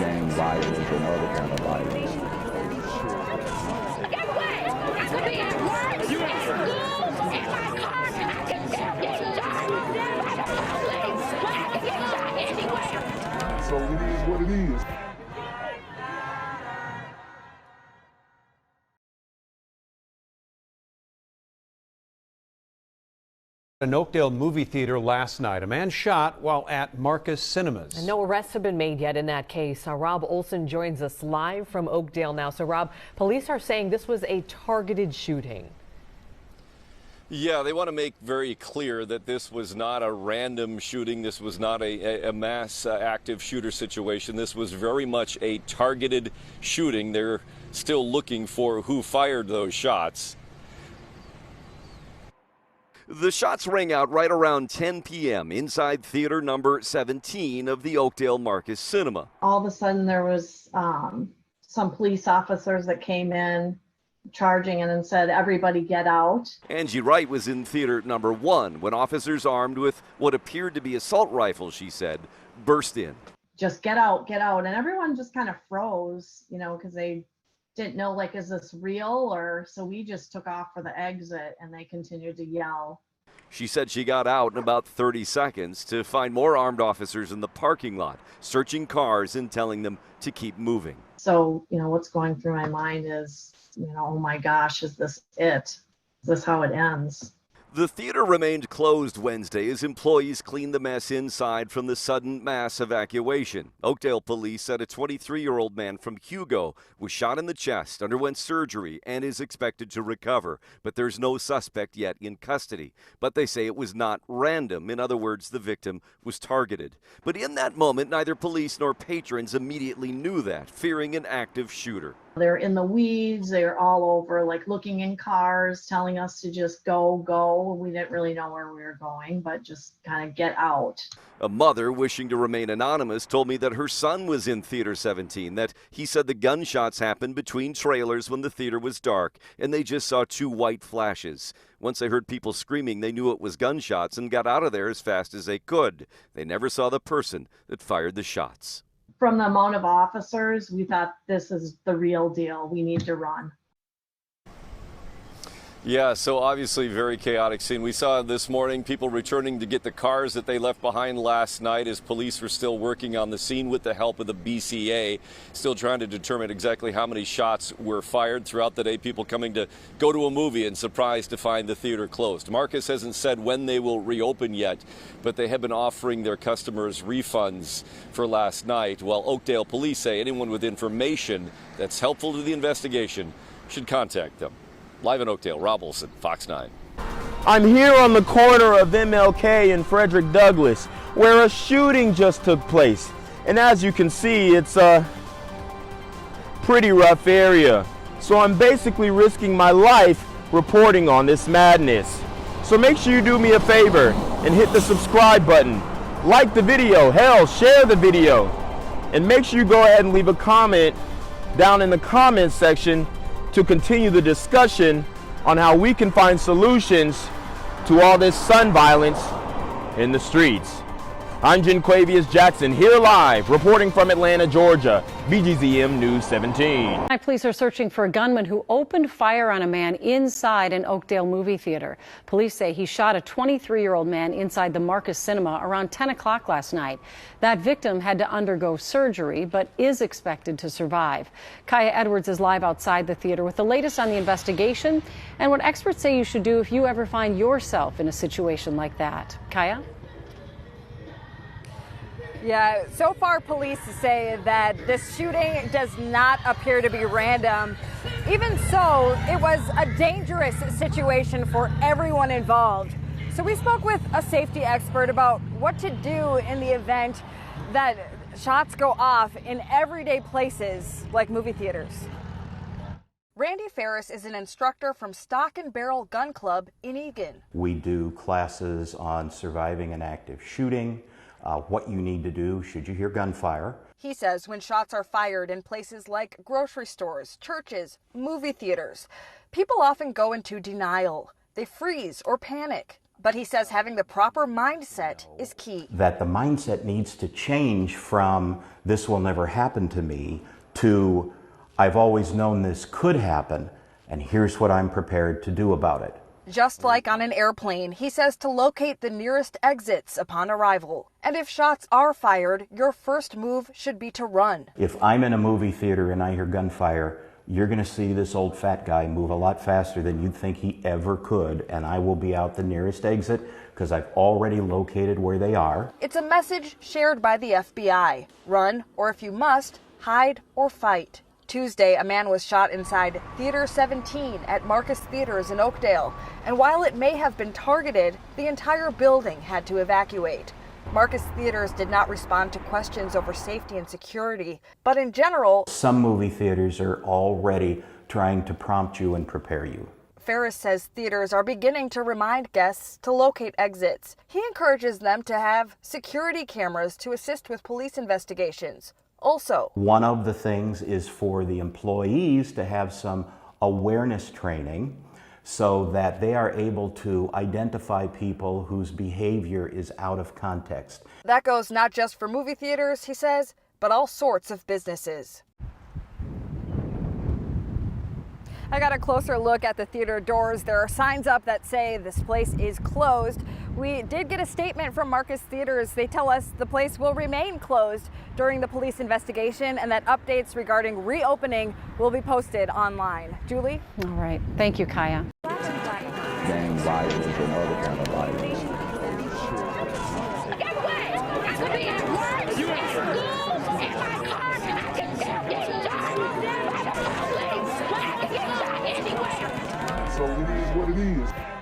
gang violence and other kind of violence. Get away! I could be at work, at school, in my car, I can still get shot by the police, but I can get shot anywhere. So it is what it is. An Oakdale movie theater last night. A man shot while at Marcus Cinemas. And no arrests have been made yet in that case. Rob Olson joins us live from Oakdale now. So Rob, police are saying this was a targeted shooting. Yeah, they want to make very clear that this was not a random shooting. This was not a mass active shooter situation. This was very much a targeted shooting. They're still looking for who fired those shots. The shots rang out right around 10 p.m. inside theater number 17 of the Oakdale Marcus Cinema. All of a sudden there was some police officers that came in charging and said, everybody get out. Angie Wright was in theater number 1 when officers armed with what appeared to be assault rifles, she said, burst in. Just get out, get out. And everyone just kind of froze, you know, because they didn't know, like, is this real? Or so we just took off for the exit and they continued to yell. She said she got out in about 30 seconds to find more armed officers in the parking lot, searching cars and telling them to keep moving. So, you know, what's going through my mind is, you know, oh my gosh, is this it? Is this how it ends? The theater remained closed Wednesday as employees cleaned the mess inside from the sudden mass evacuation. Oakdale police said a 23-year-old man from Hugo was shot in the chest, underwent surgery, and is expected to recover. But there's no suspect yet in custody. But they say it was not random. In other words, the victim was targeted. But in that moment, neither police nor patrons immediately knew that, fearing an active shooter. They're in the weeds, they're all over, like looking in cars, telling us to just go. We didn't really know where we were going, but just kind of get out. A mother wishing to remain anonymous told me that her son was in Theater 17, that he said the gunshots happened between trailers when the theater was dark, and they just saw 2 white flashes. Once they heard people screaming, they knew it was gunshots and got out of there as fast as they could. They never saw the person that fired the shots. From the amount of officers, we thought this is the real deal. We need to run. Yeah, so obviously very chaotic scene. We saw this morning people returning to get the cars that they left behind last night as police were still working on the scene with the help of the BCA, still trying to determine exactly how many shots were fired throughout the day. People coming to go to a movie and surprised to find the theater closed. Marcus hasn't said when they will reopen yet, but they have been offering their customers refunds for last night, while Oakdale police say anyone with information that's helpful to the investigation should contact them. Live in Oakdale, Rob Olson, Fox 9. I'm here on the corner of MLK and Frederick Douglass, where a shooting just took place. And as you can see, it's a pretty rough area. So I'm basically risking my life reporting on this madness. So make sure you do me a favor and hit the subscribe button. Like the video, hell, share the video. And make sure you go ahead and leave a comment down in the comments section to continue the discussion on how we can find solutions to all this son violence in the streets. I'm Jenquavius Jackson, here live, reporting from Atlanta, Georgia, BGZM News 17. Police are searching for a gunman who opened fire on a man inside an Oakdale movie theater. Police say he shot a 23-year-old man inside the Marcus Cinema around 10 o'clock last night. That victim had to undergo surgery, but is expected to survive. Kaya Edwards is live outside the theater with the latest on the investigation and what experts say you should do if you ever find yourself in a situation like that. Kaya? Yeah, so far police say that this shooting does not appear to be random. Even so, it was a dangerous situation for everyone involved. So we spoke with a safety expert about what to do in the event that shots go off in everyday places like movie theaters. Randy Ferris is an instructor from Stock and Barrel Gun Club in Eagan. We do classes on surviving an active shooting, what you need to do should you hear gunfire. He says when shots are fired in places like grocery stores, churches, movie theaters, people often go into denial. They freeze or panic. But he says having the proper mindset is key. That the mindset needs to change from this will never happen to me to I've always known this could happen and here's what I'm prepared to do about it. Just like on an airplane, he says to locate the nearest exits upon arrival. And if shots are fired, your first move should be to run. If I'm in a movie theater and I hear gunfire, you're going to see this old fat guy move a lot faster than you'd think he ever could, and I will be out the nearest exit because I've already located where they are. It's a message shared by the FBI. Run, or if you must, hide or fight. Tuesday, a man was shot inside Theater 17 at Marcus Theaters in Oakdale. And while it may have been targeted, the entire building had to evacuate. Marcus Theaters did not respond to questions over safety and security, but in general, some movie theaters are already trying to prompt you and prepare you. Ferris says theaters are beginning to remind guests to locate exits. He encourages them to have security cameras to assist with police investigations. Also, one of the things is for the employees to have some awareness training so that they are able to identify people whose behavior is out of context. That goes not just for movie theaters, he says, but all sorts of businesses. I got a closer look at the theater doors. There are signs up that say this place is closed. We did get a statement from Marcus Theaters. They tell us the place will remain closed during the police investigation and that updates regarding reopening will be posted online. Julie? All right. Thank you, Kaya. Gang violence and other kind of violence. Get away! I could be at work, at school, in my car, and I can still get shot by the police. I can get shot anywhere. So it is what it is.